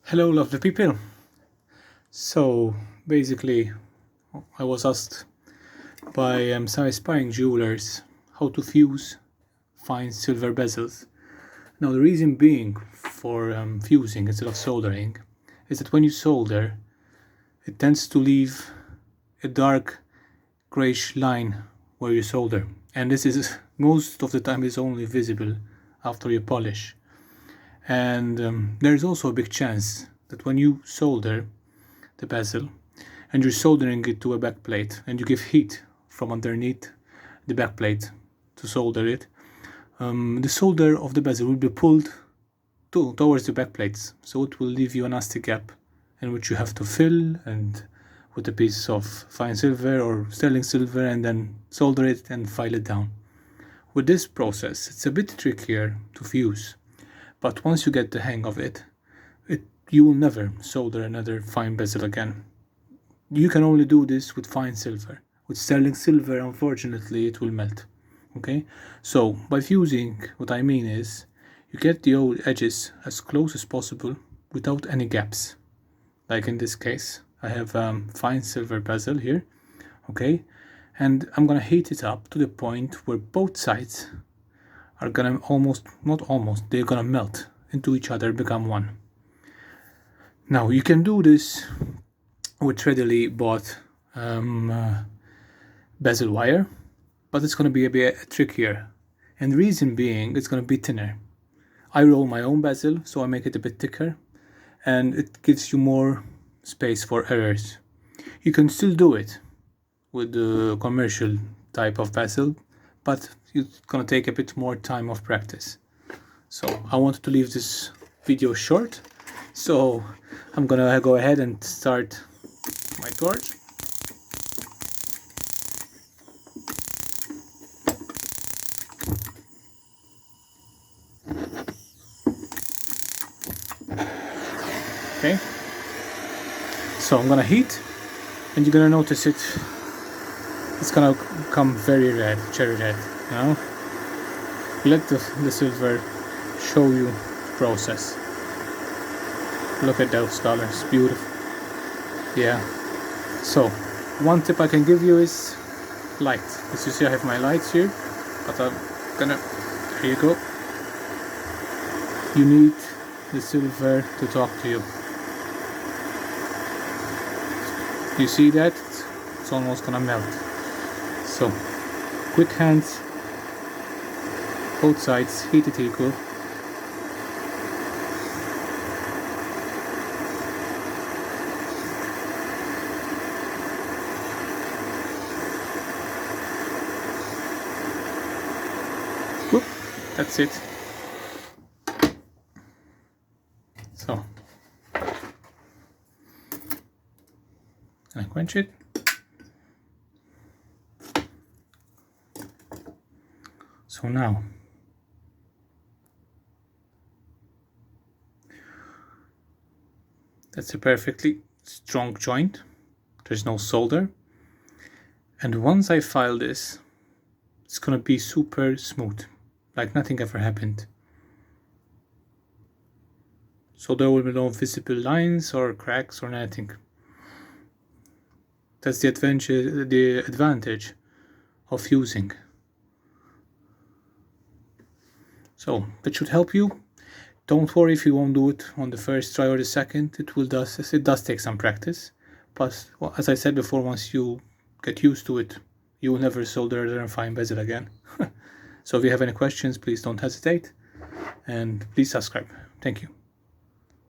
Hello lovely people. So basically I was asked by some aspiring jewelers how to fuse fine silver bezels. Now the reason being for fusing instead of soldering is that when you solder it tends to leave a dark grayish line where you solder, and this is most of the time is only visible after you polish. And there's also a big chance that when you solder the bezel and you're soldering it to a backplate and you give heat from underneath the backplate to solder it, the solder of the bezel will be pulled towards the backplates, so it will leave you a nasty gap in which you have to fill and with a piece of fine silver or sterling silver and then solder it and file it down. With this process it's a bit trickier to fuse, but once you get the hang of it, you will never solder another fine bezel again. You can only do this with fine silver. With sterling silver, unfortunately, it will melt. Okay? So, by fusing, what I mean is, you get the old edges as close as possible without any gaps. Like in this case, I have fine silver bezel here. Okay? And I'm gonna heat it up to the point where both sides are gonna they're gonna melt into each other, become one. Now you can do this with readily bought bezel wire, but it's gonna be a bit trickier, and the reason being it's gonna be thinner. I roll my own bezel, so I make it a bit thicker, and it gives you more space for errors. You can still do it with the commercial type of bezel, but it's gonna take a bit more time of practice. So I wanted to leave this video short, so I'm gonna go ahead and start my torch. Okay, so I'm gonna heat, and you're gonna notice it's gonna come very red, cherry red. Now let the silver show you the process. Look at those colors, beautiful. Yeah, so one tip I can give you is light. As you see, I have my lights here, but I'm gonna, here you go. You need the silver to talk to you. You see that? It's almost gonna melt. So, quick hands, both sides, heat it equal. Whoop, that's it. So, and I quench it. So now, that's a perfectly strong joint. There's no solder. And once I file this, it's gonna be super smooth, like nothing ever happened. So there will be no visible lines or cracks or anything. That's the advantage of fusing. So that should help you. Don't worry if you won't do it on the first try or the second. It does take some practice, but as I said before, once you get used to it, you will never solder a fine bezel again. So if you have any questions, please don't hesitate, and please subscribe. Thank you.